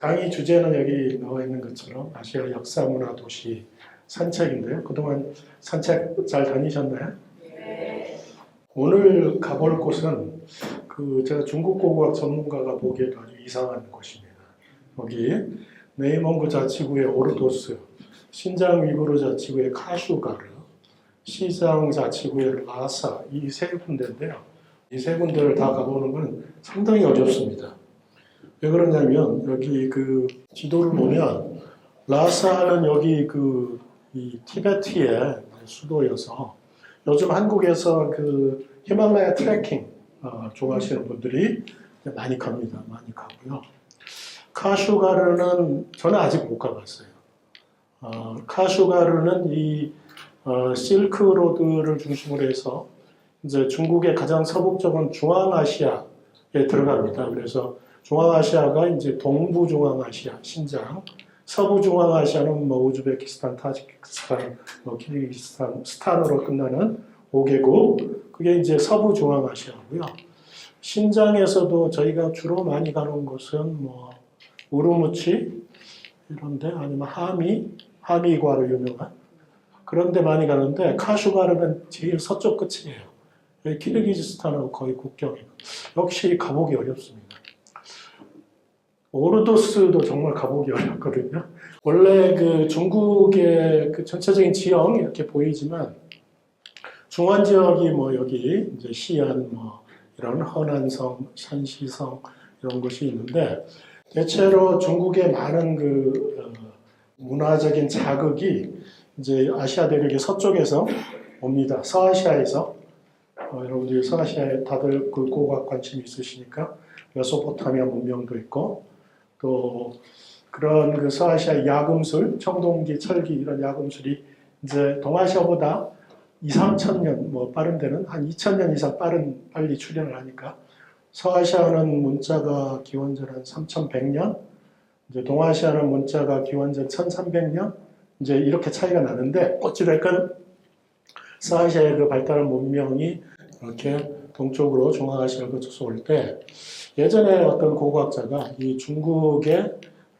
강의 주제는 여기 나와 있는 것처럼 아시아 역사 문화 도시 산책인데요. 그동안 산책 잘 다니셨나요? 네. 오늘 가볼 곳은 제가 중국 고고학 전문가가 보기에도 아주 이상한 곳입니다. 여기 네이몽구 자치구의 오르도스, 신장 위구르 자치구의 카슈가르, 시장 자치구의 라사, 이 세 군데인데요. 이 세 군데를 다 가보는 건 상당히 어렵습니다. 왜 그러냐면 여기 지도를 보면 라사는 여기 이 티베트의 수도여서 요즘 한국에서 히말라야 트레킹 좋아하시는 분들이 많이 갑니다. 많이 가고요. 카슈가르는 저는 아직 못 가봤어요. 카슈가르는 이 실크로드를 중심으로 해서 이제 중국의 가장 서북쪽은 중앙아시아에 들어갑니다. 그래서 중앙아시아가 이제 동부중앙아시아, 신장, 서부중앙아시아는 우즈베키스탄, 타지키스탄, 키르기스탄, 스탄으로 끝나는 5개국, 그게 이제 서부중앙아시아고요. 신장에서도 저희가 주로 많이 가는 곳은 우르무치 이런데 아니면 하미과로 유명한 그런 데 많이 가는데 카슈가르는 제일 서쪽 끝이에요. 여기 키르기즈스탄하고 거의 국경이고 역시 가보기 어렵습니다. 오르도스도 정말 가보기 어렵거든요. 원래 중국의 전체적인 지형 이렇게 보이지만 중원 지역이 여기 이제 시안 이런 허난성, 샨시성 이런 곳이 있는데 대체로 중국의 많은 문화적인 자극이 이제 아시아 대륙의 서쪽에서 옵니다. 서아시아에서 여러분들이 서아시아에 다들 고고학 관심이 있으시니까 메소포타미아 문명도 있고 또 그런 서아시아 야금술, 청동기, 철기 이런 야금술이 이제 동아시아보다 2,000~3,000 년, 빠른 데는 한 2,000년 이상 빨리 출현을 하니까 서아시아는 문자가 기원전 한 3,100년, 이제 동아시아는 문자가 기원전 1,300년, 이제 이렇게 차이가 나는데 어찌됐건 서아시아의 발달한 문명이 이렇게 동쪽으로 중앙아시아를 거쳐서 올 때 예전에 어떤 고고학자가 이 중국에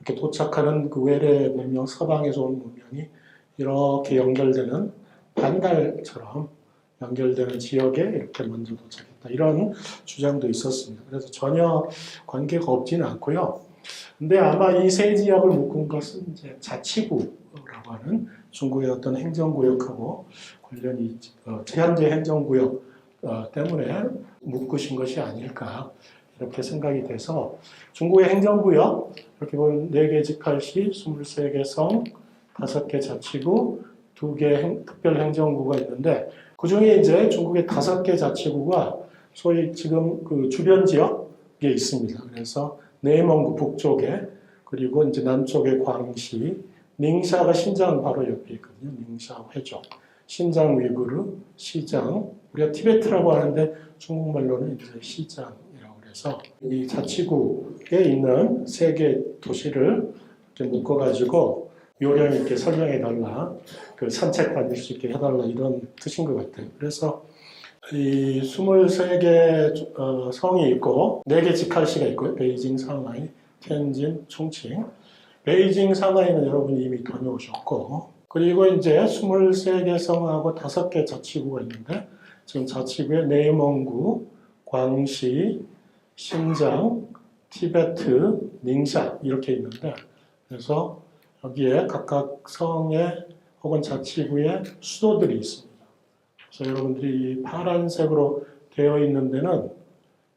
이렇게 도착하는 외래 문명, 서방에서 온 문명이 이렇게 연결되는 반달처럼 연결되는 지역에 이렇게 먼저 도착했다. 이런 주장도 있었습니다. 그래서 전혀 관계가 없지는 않고요. 근데 아마 이 세 지역을 묶은 것은 이제 자치구라고 하는 중국의 어떤 행정구역하고 관련이 현재 행정구역 때문에 묶으신 것이 아닐까 이렇게 생각이 돼서 중국의 행정구역 이렇게 보면 4개 직할시, 23개 성, 5개 자치구, 2개 특별행정구가 있는데 그 중에 이제 중국의 5개 자치구가 소위 지금 주변 지역에 있습니다. 그래서 내몽구 북쪽에 그리고 이제 남쪽에 광시, 닝샤가 신장 바로 옆에 있거든요. 닝샤 회족, 신장 위구르, 시장, 우리가 티베트라고 하는데 중국말로는 이제 시장이라고 그래서 이 자치구에 있는 3개 도시를 이렇게 묶어가지고 요령 있게 설명해달라, 산책 다닐 수 있게 해달라 이런 뜻인 것 같아요. 그래서 이 23개 성이 있고 4개 직할시가 있고요. 베이징, 상하이, 텐진, 충칭. 베이징, 상하이는 여러분이 이미 다녀오셨고 그리고 이제 23개 성하고 5개 자치구가 있는데 지금 자치구에 내몽구, 광시, 신장, 티베트, 닝샤 이렇게 있는데 그래서 여기에 각각 성에 혹은 자치구에 수도들이 있습니다. 그래서 여러분들이 이 파란색으로 되어 있는 데는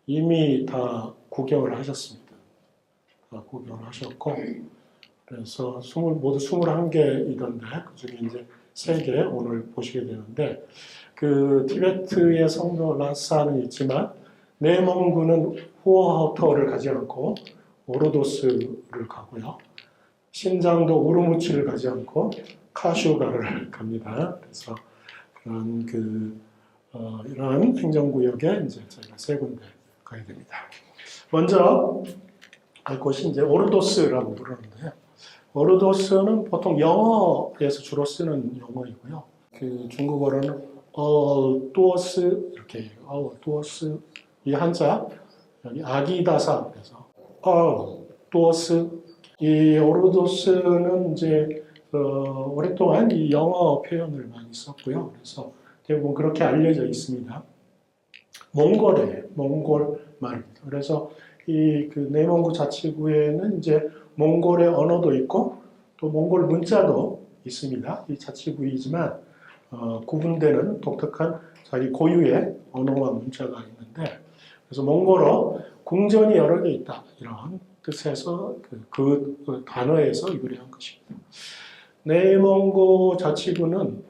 이미 다 구경을 하셨습니다. 다 구경을 하셨고 그래서 모두 21개이던데 그중에 이제 3개 오늘 보시게 되는데 티베트의 성도 라사는 있지만 내몽구는 후어하우터를 가지 않고 오르도스를 가고요. 신장도 우르무치를 가지 않고 카슈가를 갑니다. 그래서 그런 이런 행정구역에 이제 저희가 3군데 가야 됩니다. 먼저 갈 곳이 이제 오르도스라고 부르는데요. 오르도스는 보통 영어에서 주로 쓰는 용어이고요. 중국어로는 얼도스 이렇게 해요. 얼도스 이 한자 여기 아기다사 그래서 얼도스 이 오르도스는 이제 오랫동안 이 영어 표현을 많이 썼고요. 그래서 대부분 그렇게 알려져 있습니다. 몽골이에요. 몽골 말입니다. 그래서 이 그 내몽고 자치구에는 이제 몽골의 언어도 있고 또 몽골 문자도 있습니다. 이 자치구이지만 구분되는 독특한 자기 고유의 언어와 문자가 있는데 그래서 몽골어 궁전이 여러 개 있다 이런 뜻에서 그 단어에서 유래한 것입니다. 내몽고 자치구는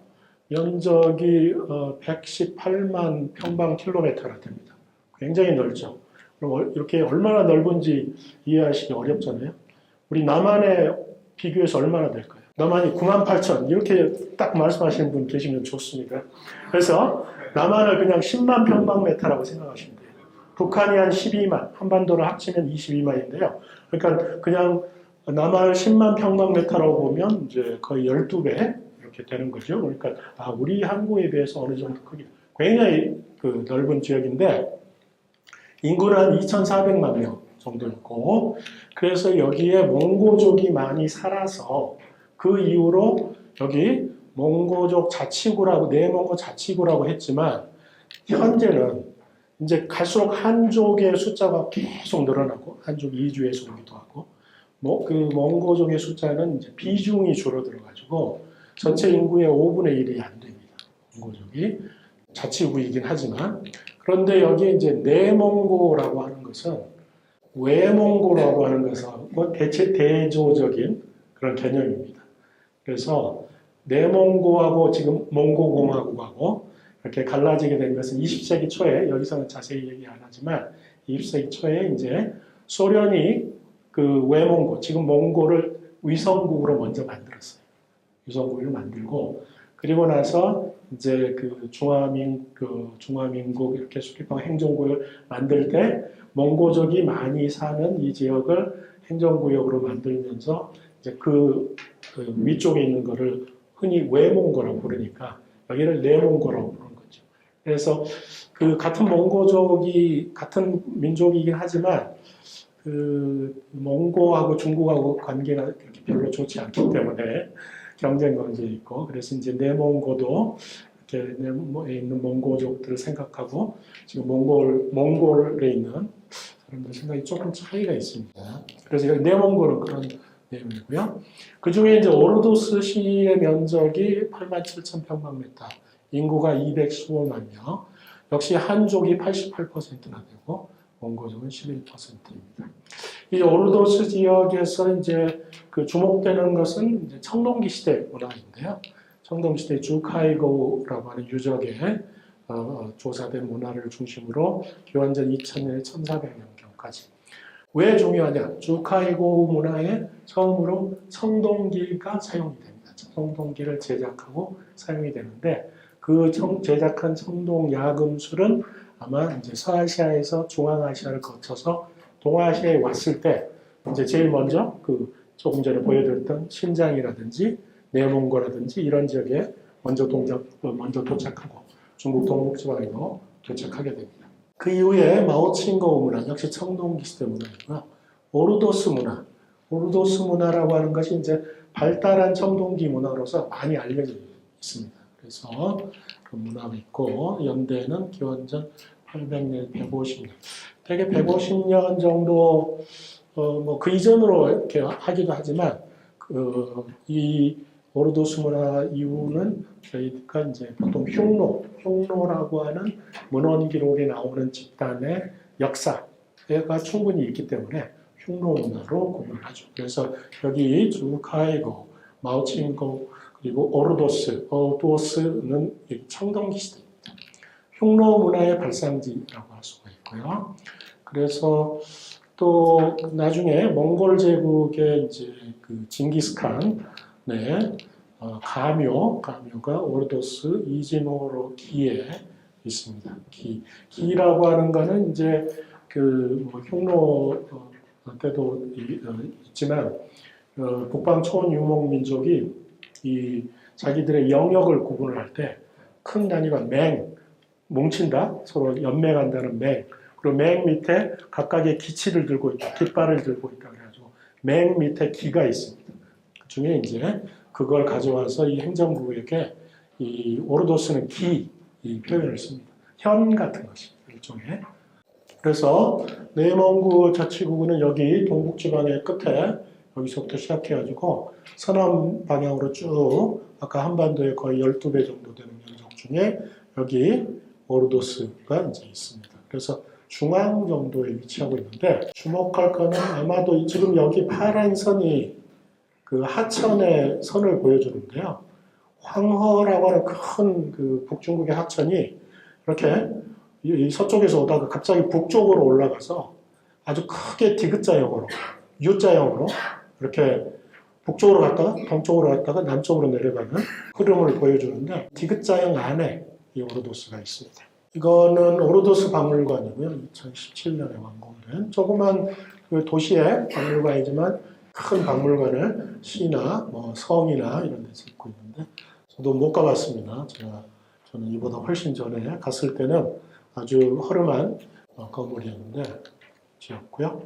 면적이 118만 평방킬로미터나 됩니다. 굉장히 넓죠. 그럼 이렇게 얼마나 넓은지 이해하시기 어렵잖아요. 우리 남한에 비교해서 얼마나 될까요? 남한이 98,000 이렇게 딱 말씀하시는 분 계시면 좋습니다. 그래서 남한을 그냥 10만 평방미터라고 생각하시면 돼요. 북한이 한 12만, 한반도를 합치면 22만인데요. 그러니까 그냥 남한을 10만 평방미터라고 보면 이제 거의 12배 이렇게 되는 거죠. 그러니까 우리 한국에 비해서 어느 정도 크기 굉장히 그 넓은 지역인데 인구는 한 2,400만 명 정도 있고 그래서 여기에 몽고족이 많이 살아서 그 이후로 여기 몽고족 자치구라고 내몽고 자치구라고 했지만 현재는 이제 갈수록 한족의 숫자가 계속 늘어나고 한족이 이주해서 오기도 하고 그 몽고족의 숫자는 이제 비중이 줄어들어가지고 전체 인구의 5분의 1이 안 됩니다. 몽고족이 자치구이긴 하지만 그런데 여기 이제 내몽고라고 하는 것은 외몽고라고 하는 것은 대체 대조적인 그런 개념입니다. 그래서 내몽고하고 지금 몽고공화국하고 이렇게 갈라지게 된 것은 20세기 초에 여기서는 자세히 얘기 안 하지만 20세기 초에 이제 소련이 그 외몽고 지금 몽고를 위성국으로 먼저 만들었어요. 위성국을 만들고 그리고 나서 이제 그 중화민국 이렇게 수립하고 행정구역을 만들 때 몽고족이 많이 사는 이 지역을 행정구역으로 만들면서 이제 그 위쪽에 있는 거를 흔히 외몽고라고 부르니까 여기를 내몽고라고 부르는 거죠. 그래서 그 같은 몽고족이 같은 민족이긴 하지만 그 몽고하고 중국하고 관계가 그렇게 별로 좋지 않기 때문에 경쟁 관계 있고 그래서 이제 내몽고도 이렇게 내에 있는 몽고족들을 생각하고 지금 몽골에 있는 사람들 생각이 조금 차이가 있습니다. 그래서 여기 내몽고는 그런 내용이고요. 그 중에 이제 오르도스시의 면적이 87,000평방미터, 인구가 215만 명, 역시 한족이 88%나 되고 몽고족은 11%입니다. 이 오르도스 지역에서 이제 그 주목되는 것은 이제 청동기 시대 문화인데요. 청동기 시대 주카이고라고 하는 유적의 조사된 문화를 중심으로 기원전 2000년에 1400년경까지. 왜 중요하냐? 주카이고 문화에 처음으로 청동기가 사용이 됩니다. 청동기를 제작하고 사용이 되는데 그 제작한 청동 야금술은 아마 이제 서아시아에서 중앙아시아를 거쳐서 동아시아에 왔을 때 이제 제일 먼저 그 조금 전에 보여드렸던 신장이라든지 내몽고라든지 이런 지역에 먼저 도착하고 중국 동북지방에도 도착하게 됩니다. 그 이후에 마오칭거 문화 역시 청동기 시대 문화이고요. 오르도스 문화, 오르도스 문화라고 하는 것이 이제 발달한 청동기 문화로서 많이 알려져 있습니다. 그래서 그 문화가 있고 연대는 기원전 800년, 150년, 대개 150년 정도 뭐 그 이전으로 이렇게 하기도 하지만 이 오르도스 문화 이후는 저희가 이제 보통 흉노라고 하는 문헌 기록에 나오는 집단의 역사가 충분히 있기 때문에 흉노 문화로 구분하죠. 그래서 여기 주카이고, 마오칭고 그리고 오르도스는 청동기 시대입니다. 흉노 문화의 발상지라고 할 수가 있고요. 그래서 또 나중에 몽골 제국의 이제 그 징기스칸 가묘가 오르도스 이지노로 기에 있습니다. 기라고 하는 거는 이제 그 흉노 때도 있지만 북방 초원유목 민족이 이 자기들의 영역을 구분을 할 때 큰 단위가 뭉친다, 서로 연맹한다는 그리고 맹 밑에 각각의 기치를 들고 있다, 깃발을 들고 있다 그래가지고 맨 밑에 기가 있습니다. 그 중에 이제 그걸 가져와서 이 행정부에게 이 오르도스는 기, 이 표현을 씁니다. 현 같은 것이 일종의. 그래서 내몽고 자치구는 여기 동북지방의 끝에 여기서부터 시작해가지고 서남 방향으로 쭉 아까 한반도의 거의 12배 정도 되는 면적 중에 여기 오르도스가 이제 있습니다. 그래서 중앙 정도에 위치하고 있는데 주목할 거는 아마도 지금 여기 파란 선이 그 하천의 선을 보여주는데요. 황허라고 하는 큰 그 북중국의 하천이 이렇게 이 서쪽에서 오다가 갑자기 북쪽으로 올라가서 아주 크게 디귿자형으로, U자형으로 이렇게 북쪽으로 갔다가 동쪽으로 갔다가 남쪽으로 내려가는 흐름을 보여주는데 디귿자형 안에 이 오르도스가 있습니다. 이거는 오르도스 박물관이고요. 2017년에 완공된 조그만 그 도시의 박물관이지만 큰 박물관을 시나 뭐 성이나 이런 데서 있고 있는데 저도 못 가봤습니다. 저는 이보다 훨씬 전에 갔을 때는 아주 허름한 건물이었는데 지었고요.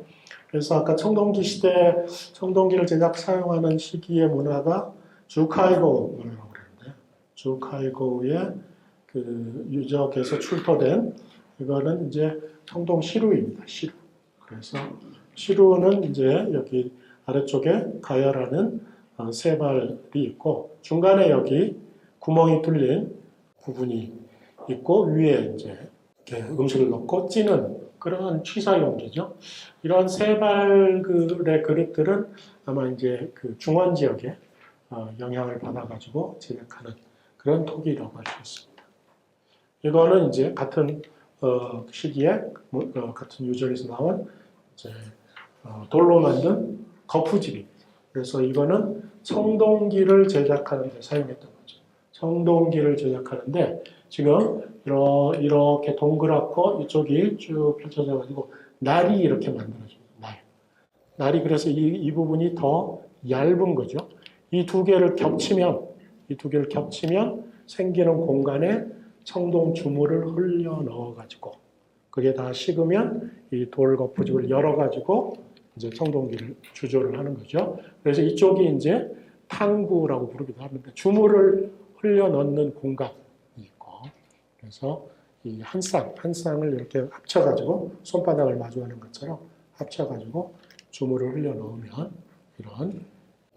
그래서 아까 청동기 시대 청동기를 사용하는 시기의 문화가 주카이고 문화라고 그러는데 주카이고의 그 유적에서 출토된 이거는 이제 청동 시루입니다. 시루. 그래서 시루는 이제 여기 아래쪽에 가열하는 세 발이 있고 중간에 여기 구멍이 뚫린 부분이 있고 위에 이제 이렇게 음식을 넣고 찌는 그런 취사용기죠. 이런 세 발의 그릇들은 아마 이제 그 중원 지역에 영향을 받아가지고 제작하는 그런 토기라고 할 수 있습니다. 이거는 이제 같은 시기에 같은 유적에서 나온 이제 돌로 만든 거푸집입니다. 그래서 이거는 청동기를 제작하는 데 사용했던 거죠. 청동기를 제작하는데 지금 이렇게 동그랗고 이쪽이 쭉 펼쳐져 가지고 날이 이렇게 만들어집니다. 날이 그래서 이 부분이 더 얇은 거죠. 이 두 개를 겹치면 생기는 공간에 청동 주물을 흘려 넣어 가지고 그게 다 식으면 이 돌 거푸집을 열어 가지고 이제 청동기를 주조를 하는 거죠. 그래서 이쪽이 이제 탕구라고 부르기도 하는데 주물을 흘려 넣는 공간이 있고 그래서 이 한 쌍을 이렇게 합쳐가지고 손바닥을 마주하는 것처럼 합쳐가지고 주물을 흘려 넣으면 이런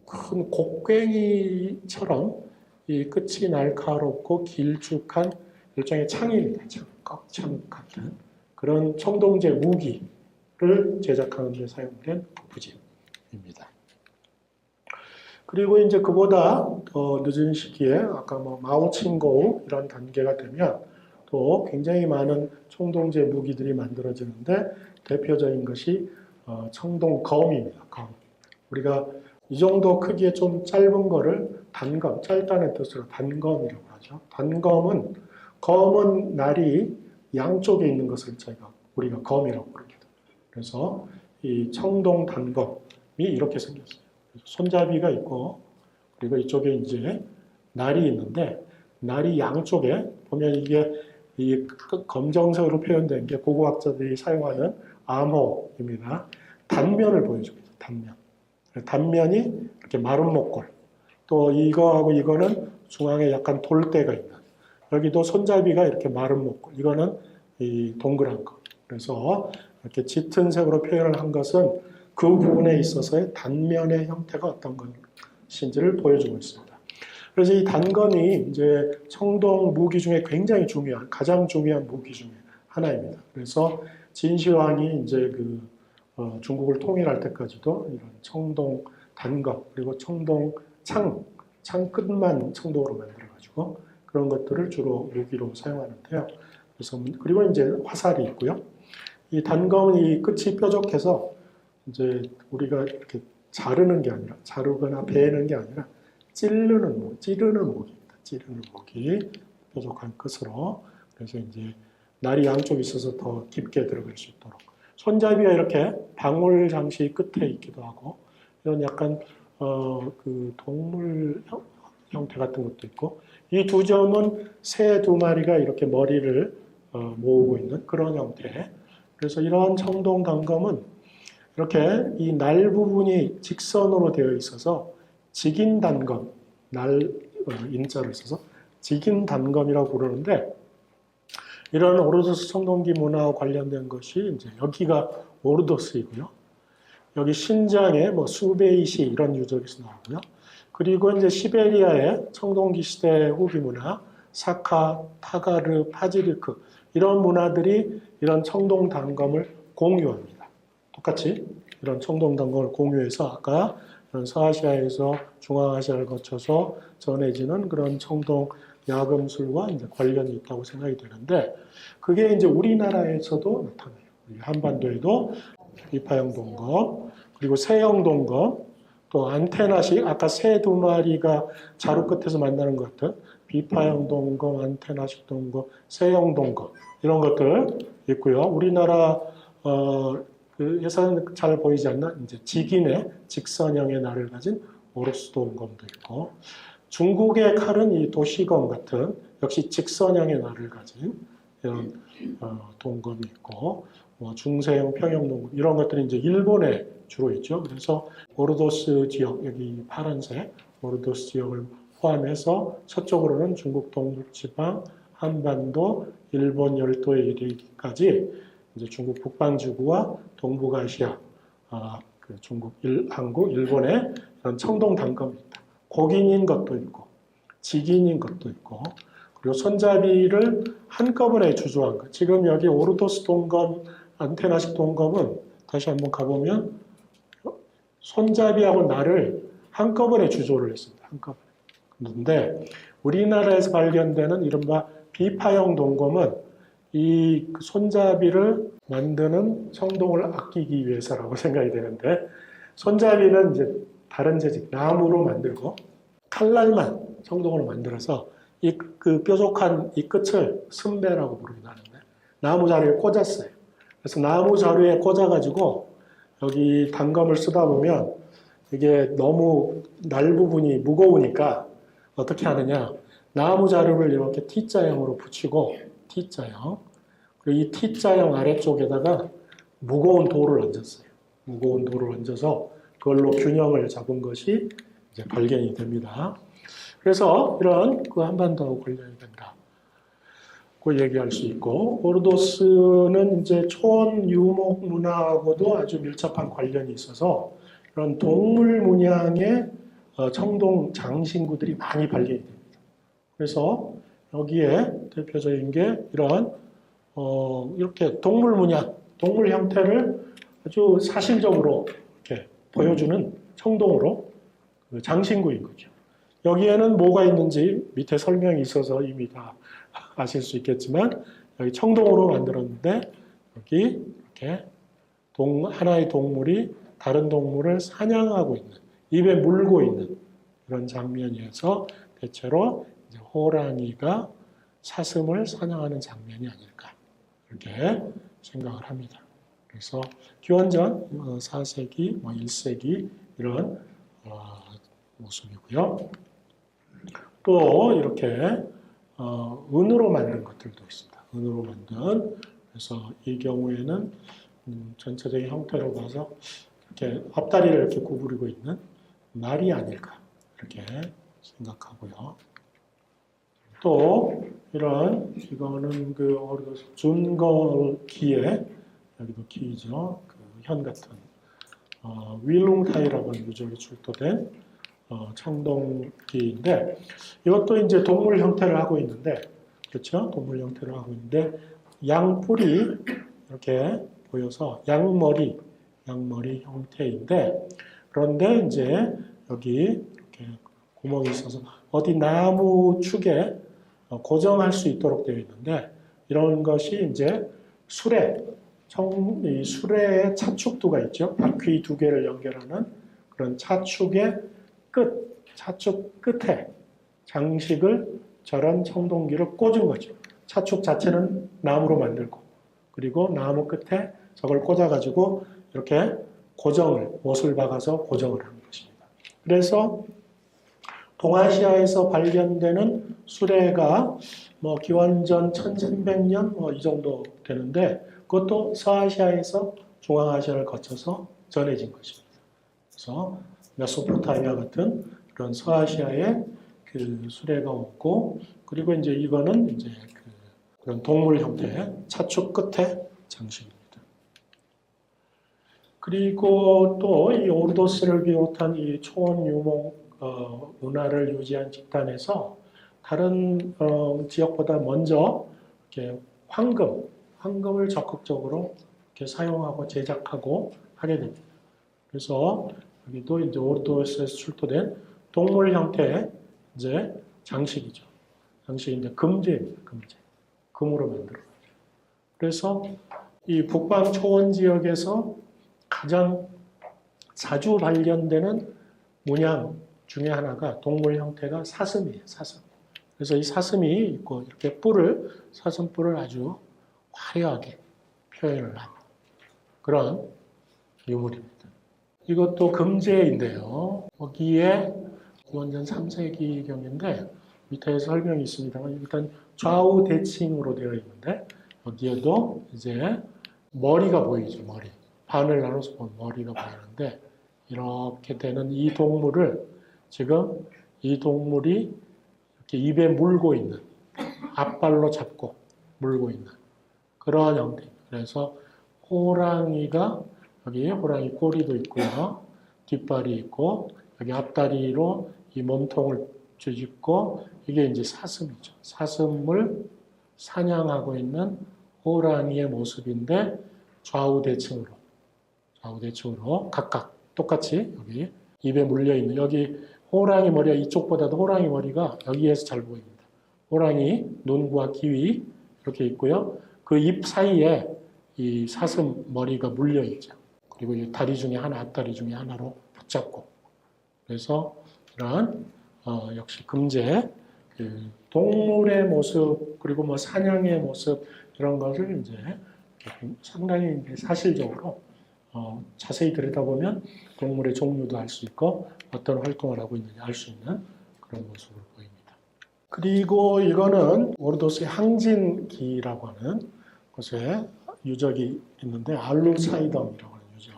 큰 곡괭이처럼 이 끝이 날카롭고 길쭉한 일종의 창입니다. 꺽창 같은 그런 청동제 무기를 제작하는 데 사용된 거푸집입니다. 그리고 이제 그보다 더 늦은 시기에 아까 뭐 마오칭고우 이런 단계가 되면 또 굉장히 많은 청동제 무기들이 만들어지는데 대표적인 것이 청동검입니다. 검. 우리가 이 정도 크기의 좀 짧은 거를 단검, 짧다는 뜻으로 단검이라고 하죠. 검은 날이 양쪽에 있는 것을 우리가 검이라고 부릅니다. 그래서 이 청동 단검이 이렇게 생겼어요. 손잡이가 있고 그리고 이쪽에 이제 날이 있는데 날이 양쪽에 보면 이게 이 검정색으로 표현된 게 고고학자들이 사용하는 암호입니다. 단면을 보여줍니다. 단면이 이렇게 마른 목골. 또 이거하고 이거는 중앙에 약간 돌대가 있는. 여기도 손잡이가 이렇게 마른 목골. 이거는 이 동그란 거. 그래서 이렇게 짙은 색으로 표현을 한 것은 그 부분에 있어서의 단면의 형태가 어떤 것인지를 보여주고 있습니다. 그래서 이 단검이 이제 청동 무기 중에 굉장히 가장 중요한 무기 중에 하나입니다. 그래서 진시황이 이제 중국을 통일할 때까지도 이런 청동 단검 그리고 청동 창 끝만 청동으로 만들어가지고 그런 것들을 주로 무기로 사용하는데요. 그리고 이제 화살이 있고요. 이 단검은 이 끝이 뾰족해서 이제 우리가 이렇게 자르거나 베는 게 아니라 찌르는 무기입니다. 찌르는 무기, 뾰족한 끝으로. 그래서 이제 날이 양쪽에 있어서 더 깊게 들어갈 수 있도록. 손잡이가 이렇게 방울 장식 끝에 있기도 하고, 이런 약간, 그 동물 형태 같은 것도 있고, 이 두 점은 새 두 마리가 이렇게 머리를 모으고 있는 그런 형태. 그래서 이러한 청동 단검은 이렇게 이 날 부분이 직선으로 되어 있어서 직인단검, 인자로 있어서 직인단검이라고 부르는데, 이런 오르도스 청동기 문화와 관련된 것이 이제 여기가 오르도스이고요. 여기 신장에 뭐 수베이시 이런 유적에서 나오고요. 그리고 이제 시베리아의 청동기 시대 후기 문화, 사카, 타가르, 파지르크 이런 문화들이 이런 청동 단검을 공유합니다. 똑같이 이런 청동 단검을 공유해서 아까 이런 서아시아에서 중앙아시아를 거쳐서 전해지는 그런 청동 야금술과 이제 관련이 있다고 생각이 되는데, 그게 이제 우리나라에서도 나타나요. 한반도에도 비파형 동검, 그리고 세형 동검, 또 안테나식, 아까 새 두 마리가 자루 끝에서 만나는 것 같은 비파형 동검, 안테나식 동검, 세형 동검 이런 것들 있고요. 우리나라 에서는 잘 보이지 않나 이제 직인의 직선형의 날을 가진 오르스 동검도 있고, 중국의 칼은 이 도시검 같은 역시 직선형의 날을 가진 이런 동검이 있고, 중세형, 평형 동검 이런 것들이 이제 일본에 주로 있죠. 그래서 오르도스 지역, 여기 파란색 오르도스 지역을 포함해서 서쪽으로는 중국 동북지방, 한반도, 일본 열도에 이르기까지 이제 중국 북방지구와 동북아시아, 중국, 한국, 일본에 이런 청동 단검이 있다. 곡인인 것도 있고, 직인인 것도 있고, 그리고 손잡이를 한꺼번에 주조한 것. 지금 여기 오르도스 동검, 안테나식 동검은 다시 한번 가보면 손잡이하고 날을 한꺼번에 주조를 했습니다. 한꺼번에. 그런데 우리나라에서 발견되는 이른바 비파형 동검은 이 손잡이를 만드는 청동을 아끼기 위해서라고 생각이 되는데, 손잡이는 이제 다른 재질, 나무로 만들고 칼날만 청동으로 만들어서 그 뾰족한 이 끝을 승배라고 부르긴 하는데, 나무 자루에 꽂았어요. 그래서 나무 자루에 꽂아가지고 여기 단검을 쓰다 보면 이게 너무 날 부분이 무거우니까 어떻게 하느냐, 나무 자루를 이렇게 T자형으로 붙이고, T자형, 그리고 이 T자형 아래쪽에다가 무거운 돌을 얹었어요. 무거운 돌을 얹어서 그걸로 균형을 잡은 것이 이제 발견이 됩니다. 그래서 이런 그 한반도하고 관련이 된다. 그 얘기할 수 있고, 오르도스는 이제 초원 유목 문화하고도 아주 밀접한 관련이 있어서 이런 동물 문양의 청동 장신구들이 많이 발견이 됩니다. 그래서 여기에 대표적인 게 이런 이렇게 동물 문양, 동물 형태를 아주 사실적으로 이렇게 보여주는 청동으로 그 장신구인 거죠. 여기에는 뭐가 있는지 밑에 설명이 있어서 이미 다 아실 수 있겠지만, 여기 청동으로 만들었는데 여기 이렇게 하나의 동물이 다른 동물을 사냥하고 있는, 입에 물고 있는 그런 장면이어서 대체로 이제 호랑이가 사슴을 사냥하는 장면이 아닐까 이렇게 생각을 합니다. 그래서 기원전 4세기, 1세기 이런 모습이고요. 또 이렇게 은으로 만든 것들도 있습니다. 은으로 만든, 그래서 이 경우에는 전체적인 형태로 봐서 이렇게 앞다리를 이렇게 구부리고 있는 말이 아닐까 이렇게 생각하고요. 또 이런, 이거는 그 준거기에, 여기도 기죠. 그 현 같은 윌룽타이라고 하는 유적이 출토된 청동기인데, 이것도 이제 동물 형태를 하고 있는데, 그렇죠? 동물 형태를 하고 있는데, 양뿔이 이렇게 보여서 양머리 형태인데, 그런데 이제 여기 이렇게 구멍이 있어서 어디 나무 축에 고정할 수 있도록 되어 있는데, 이런 것이 이제 이 수레의 차축두가 있죠. 바퀴 두 개를 연결하는 그런 차축의 차축 끝에 장식을 저런 청동기를 꽂은 거죠. 차축 자체는 나무로 만들고, 그리고 나무 끝에 저걸 꽂아가지고 이렇게 못을 박아서 고정을 하는 것입니다. 그래서 동아시아에서 발견되는 수레가 기원전 1300년 이 정도 되는데, 그것도 서아시아에서 중앙아시아를 거쳐서 전해진 것입니다. 그래서 메소포타미아 같은 그런 서아시아의 그 수레가 없고, 그리고 이제 이거는 이제 그런 동물 형태의 차축 끝에 장식입니다. 그리고 또 이 오르도스를 비롯한 이 초원 유목 문화를 유지한 집단에서 다른 지역보다 먼저 이렇게 황금을 적극적으로 이렇게 사용하고 제작하고 하게 됩니다. 그래서 여기도 이제 오르도스에서 출토된 동물 형태의 이제 장식이죠. 장식인데 금제입니다. 금제. 금으로 만들어요. 그래서 이 북방 초원 지역에서 가장 자주 발견되는 문양 중에 하나가 동물 형태가 사슴이에요. 사슴. 그래서 이 사슴이 있고 이렇게 사슴뿔을 아주 화려하게 표현을 한 그런 유물입니다. 이것도 금제인데요. 여기에 기원전 3세기경인데 밑에 설명이 있습니다만 일단 좌우 대칭으로 되어 있는데 여기에도 이제 머리가 보이죠. 머리. 반을 나눠서 보면 머리가 보이는데 이렇게 되는 이 동물을 지금 이 동물이 이렇게 입에 물고 있는 앞발로 잡고 물고 있는 그러한 형태입니다. 그래서 호랑이가 여기 호랑이 꼬리도 있고요. 뒷발이 있고 여기 앞다리로 이 몸통을 쥐집고 이게 이제 사슴이죠. 사슴을 사냥하고 있는 호랑이의 모습인데 좌우대칭으로 각각 똑같이 여기 입에 물려 있는 여기 호랑이 머리가 이쪽보다도 호랑이 머리가 여기에서 잘 보입니다. 호랑이 눈과 귀 이렇게 있고요. 그 입 사이에 이 사슴 머리가 물려 있죠. 그리고 이 다리 중에 하나, 앞다리 중에 하나로 붙잡고 그래서 이런 역시 금제 동물의 모습 그리고 뭐 사냥의 모습 이런 것을 이제 상당히 이제 사실적으로 자세히 들여다보면 동물의 종류도 알 수 있고 어떤 활동을 하고 있는지 알 수 있는 그런 모습을 보입니다. 그리고 이거는 오르도스의 항진기라고 하는 곳에 유적이 있는데 알루사이덤이라고 하는 유적.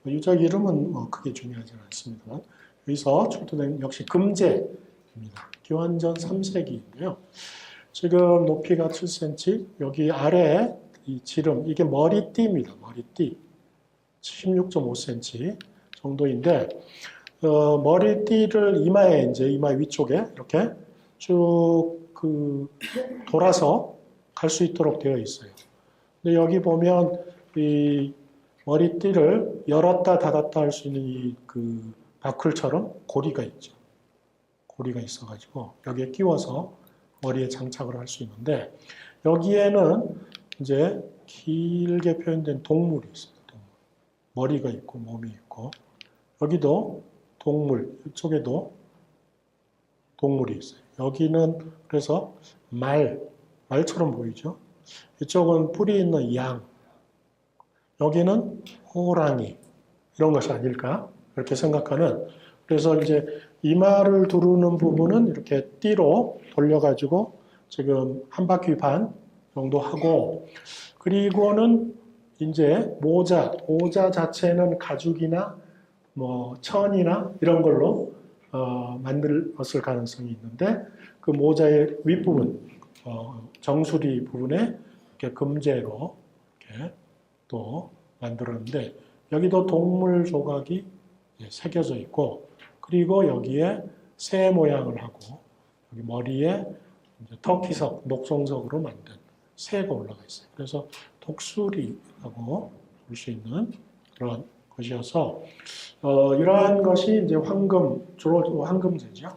유적 이름은 뭐 크게 중요하지는 않습니다만 여기서 출토된 역시 금제입니다. 기원전 3세기인데요. 지금 높이가 7cm, 여기 아래 이 지름, 이게 머리띠입니다. 머리띠. 16.5cm 정도인데, 머리띠를 이마에, 이제 이마 위쪽에 이렇게 쭉 돌아서 갈 수 있도록 되어 있어요. 근데 여기 보면 이 머리띠를 열었다 닫았다 할 수 있는 이 바클처럼 고리가 있죠. 고리가 있어가지고 여기에 끼워서 머리에 장착을 할 수 있는데 여기에는 이제 길게 표현된 동물이 있습니다. 동물. 머리가 있고 몸이 있고 여기도 동물, 이쪽에도 동물이 있어요. 여기는 그래서 말처럼 보이죠. 이쪽은 뿔이 있는 양, 여기는 호랑이 이런 것이 아닐까 이렇게 생각하는. 그래서 이제 이마를 두르는 부분은 이렇게 띠로 돌려가지고 지금 한 바퀴 반 정도 하고, 그리고는 이제 모자 자체는 가죽이나 뭐 천이나 이런 걸로 만들었을 가능성이 있는데 그 모자의 윗부분 정수리 부분에 이렇게 금제로 이렇게 또 만들었는데 여기도 동물 조각이 새겨져 있고 그리고 여기에 새 모양을 하고 여기 머리에 이제 터키석, 녹송석으로 만든 새가 올라가 있어요. 그래서 독수리라고 볼 수 있는 그런 것이어서 이러한 것이 이제 주로 황금제죠.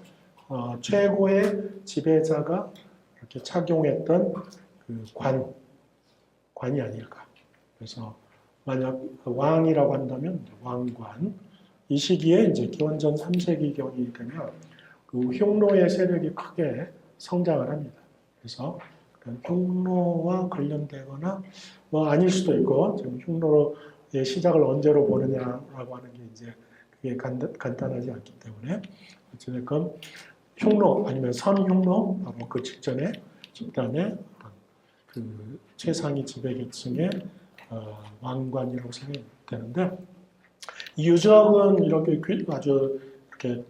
최고의 지배자가 이렇게 착용했던 그 관이 아닐까. 그래서 만약 왕이라고 한다면 왕관. 이 시기에 이제 기원전 3세기경이 되면 그 흉노의 세력이 크게 성장을 합니다. 그래서 그런 흉노와 관련되거나 뭐 아닐 수도 있고 지금 흉노의 시작을 언제로 보느냐라고 하는 게 이제 그게 간단하지 않기 때문에 어쨌든 흉노 아니면 선흉노 바로 그 직전에 집단의 그 최상위 지배계층의 왕관이라고 생각되는데 이 유적은 이렇게 아주 이렇게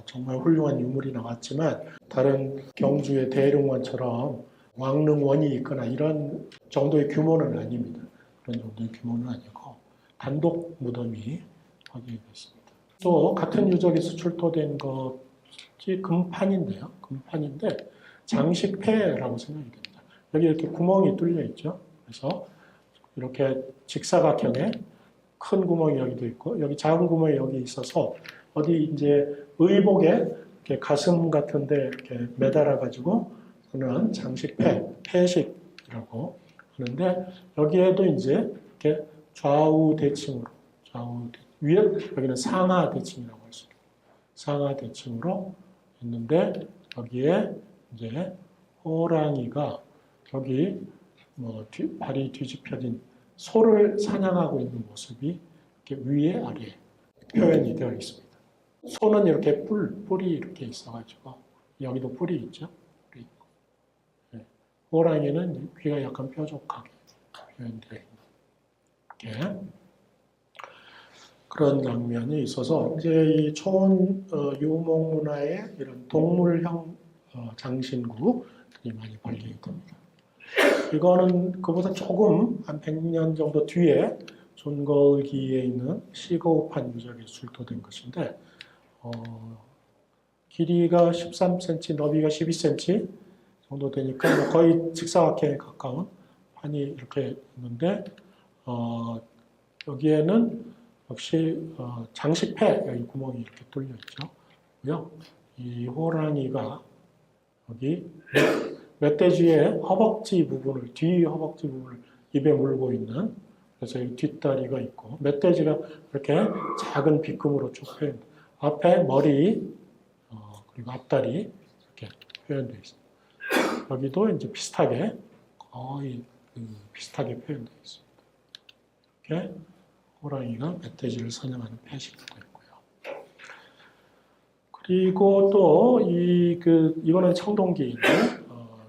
정말 훌륭한 유물이 나왔지만 다른 경주의 대릉원처럼 왕릉원이 있거나 이런 정도의 규모는 아닙니다. 그런 정도의 규모는 아니고 단독 무덤이 확인이 됐습니다. 또 같은 유적에서 출토된 것이 금판인데요. 금판인데 장식패라고 생각이 됩니다. 여기 이렇게 구멍이 뚫려 있죠. 그래서 이렇게 직사각형의 큰 구멍이 여기도 있고 여기 작은 구멍이 여기 있어서 어디 이제 의복에 이렇게 가슴 같은데 이렇게 매달아 가지고 저는 장식패, 패식이라고 하는데 여기에도 이제 이렇게 좌우 대칭으로 위에 여기는 상하 대칭이라고 할 수 있고 상하 대칭으로 있는데 여기에 이제 호랑이가 여기 발이 뒤집혀진 소를 사냥하고 있는 모습이 이렇게 위에 아래에 표현이 되어 있습니다. 소는 이렇게 뿔이 이렇게 있어가지고 여기도 뿔이 있죠. 뿔이 있고. 네. 호랑이는 귀가 약간 뾰족하게 표현되어 있는 이렇게 그런 장면이 있어서 이제 이 초원 유목 문화의 이런 동물형 장신구들이 많이 발견이 됩니다. 이거는 그보다 조금 한 100년 정도 뒤에 존걸기에 있는 시거우판 유적에서 출토된 것인데 길이가 13cm, 너비가 12cm 정도 되니까 거의 직사각형에 가까운 판이 이렇게 있는데 여기에는 역시 장식패 여기 구멍이 이렇게 뚫려 있죠. 이 호랑이가 여기 멧돼지의 허벅지 부분을 뒤 허벅지 부분을 입에 물고 있는 그래서 이 뒷다리가 있고 멧돼지가 이렇게 작은 비금으로 쭉 표현. 앞에 머리 그리고 앞다리 이렇게 표현되어 있습니다. 여기도 이제 비슷하게 거의 비슷하게 표현되어 있습니다. 이렇게 호랑이가 멧돼지를 사냥하는 패식도 있고요. 그리고 또 이거는 청동기인데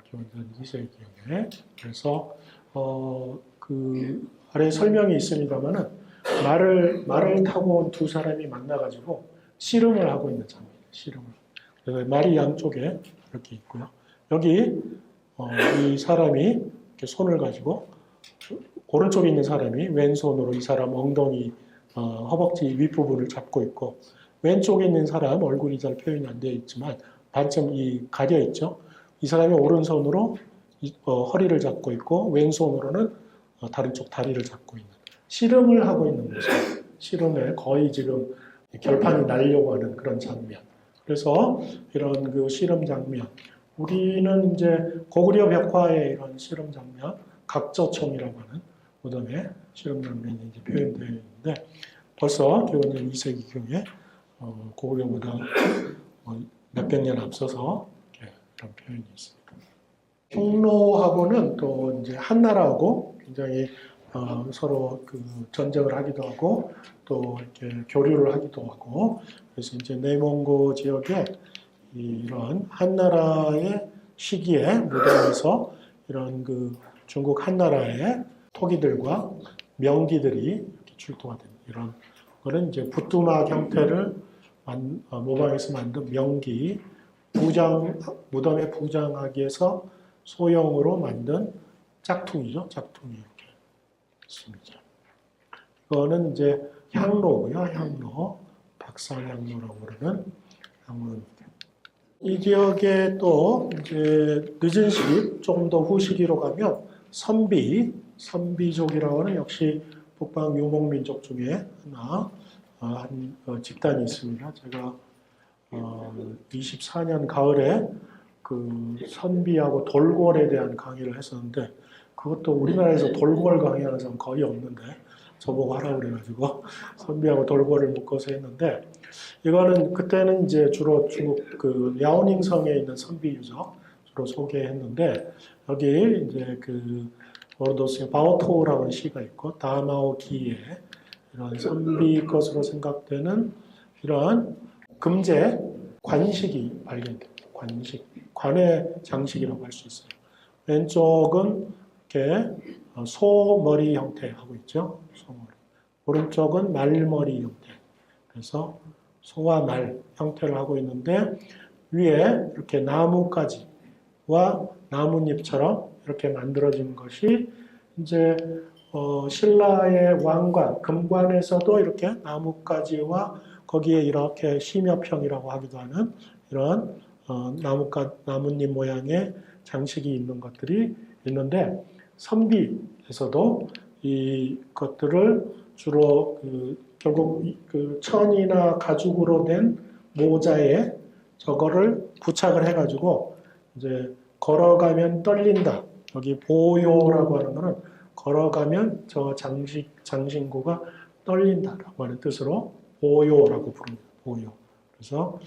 기원전 2세기경에 그래서 그 아래 설명이 있습니다만은 말을 타고 온 두 사람이 만나가지고 씨름을 하고 있는 장면, 씨름을. 그래서 말이 양쪽에 이렇게 있고요. 여기 이 사람이 이렇게 손을 가지고 오른쪽에 있는 사람이 왼손으로 이 사람 엉덩이, 허벅지 윗부분을 잡고 있고 왼쪽에 있는 사람 얼굴이 잘 표현이 안 되어 있지만 반쯤 가려 있죠. 이 사람이 오른손으로 허리를 잡고 있고 왼손으로는 다른 쪽 다리를 잡고 있는 씨름을 하고 있는 모습. 씨름에 거의 지금 결판이 나려고 하는 그런 장면. 그래서 이런 그 씨름 장면. 우리는 이제 고구려 벽화의 이런 씨름 장면, 각저총이라고 하는 무덤의 씨름 장면이 이제 표현되어 있는데 벌써 기원전 2세기경에 고구려보다 몇백 년 앞서서 이런 표현이 있습니다. 흉노하고는 또 이제 한나라하고 굉장히 서로 그 전쟁을 하기도 하고 또 이렇게 교류를 하기도 하고 그래서 이제 내몽고 지역에 이런 한나라의 시기에 무덤에서 이런 그 중국 한나라의 토기들과 명기들이 이렇게 출토가 됩니다. 이런 거는 이제 부뚜막 형태를 모방해서 만든 명기, 무덤에 부장하기 위해서 소형으로 만든 짝퉁이죠. 짝퉁이 이렇게 있습니다. 이거는 이제 향로고요. 향로, 박산향로라고 부르는 향로입니다. 이 지역에 또 이제 늦은 시기, 조금 더 후 시기로 가면 선비족이라고 하는 역시 북방 유목민족 중에 한 집단이 있습니다. 제가 24년 가을에 그 선비하고 돌궐에 대한 강의를 했었는데 그것도 우리나라에서 돌궐 강의하는 사람 거의 없는데 저보고 하라고 그래가지고 선비하고 돌궐을 묶어서 했는데 이거는 그때는 이제 주로 중국 그 랴오닝성에 있는 선비 유적 주로 소개했는데 여기 이제 그 오르도스의 바오토우라고 하는 시가 있고 다마오기에 이런 선비 것으로 생각되는 이러한 금제 관식이 발견됩니다. 관의 장식이라고 할 수 있어요. 왼쪽은 이렇게 소머리 형태하고 있죠. 소머리. 오른쪽은 말머리 형태. 그래서 소와 말 형태를 하고 있는데 위에 이렇게 나뭇가지와 나뭇잎처럼 이렇게 만들어진 것이 이제 신라의 왕관, 금관에서도 이렇게 나뭇가지와 거기에 이렇게 심여평이라고 하기도 하는 이런 나뭇잎 모양의 장식이 있는 것들이 있는데 선비에서도 이 것들을 주로 결국 그 천이나 가죽으로 된 모자에 저거를 부착을 해가지고 이제 걸어가면 떨린다. 여기 보요라고 하는 거는 걸어가면 저 장신구가 떨린다라고 하는 뜻으로 보요라고 부릅니다. 보요. 그래서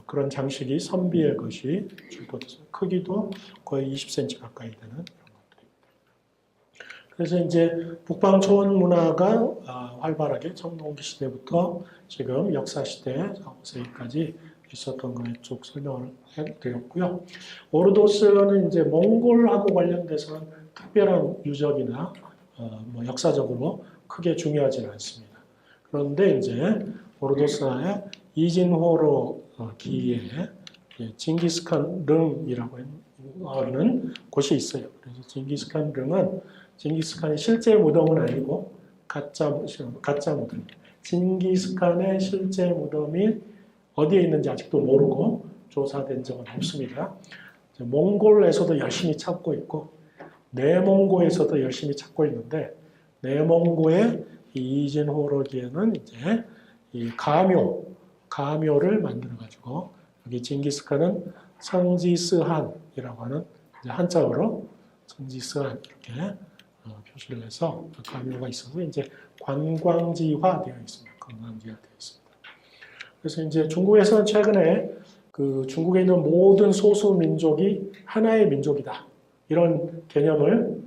그런 장식이 선비의 것이 출토돼서 크기도 거의 20cm 가까이 되는 그런 것들입니다. 그래서 이제 북방 초원 문화가 활발하게 청동기 시대부터 지금 역사 시대 4,5세기까지 있었던 거에 쭉 설명을 해드렸고요. 오르도스는 이제 몽골하고 관련돼서는 특별한 유적이나 뭐 역사적으로 크게 중요하지는 않습니다. 그런데 이제 오르도스의 이진호로 기에 징기스칸 릉이라고 하는 곳이 있어요. 그래서 징기스칸 릉은 징기스칸의 실제 무덤은 아니고 가짜 무덤. 징기스칸의 실제 무덤이 어디에 있는지 아직도 모르고 조사된 적은 없습니다. 몽골에서도 열심히 찾고 있고 내몽고에서도 열심히 찾고 있는데 내몽고의 이진호로기에는 이제 이 가묘를 만들어 가지고 여기 징기스칸은 성지스한이라고 하는 한자어로 성지스한 이렇게 표시를 해서 가묘가 있어서 이제 관광지화 되어 있습니다. 관광지화 되어 있습니다. 그래서 이제 중국에서는 최근에 그 중국에 있는 모든 소수 민족이 하나의 민족이다 이런 개념을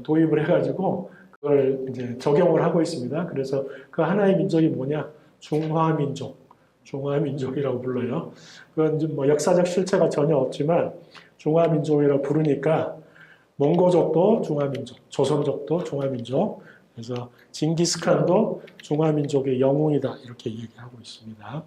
도입을 해가지고 그걸 이제 적용을 하고 있습니다. 그래서 그 하나의 민족이 뭐냐? 중화민족이라고 불러요. 그건 뭐 역사적 실체가 전혀 없지만 중화민족이라고 부르니까 몽고족도 중화민족, 조선족도 중화민족, 그래서 징기스칸도 중화민족의 영웅이다 이렇게 얘기하고 있습니다.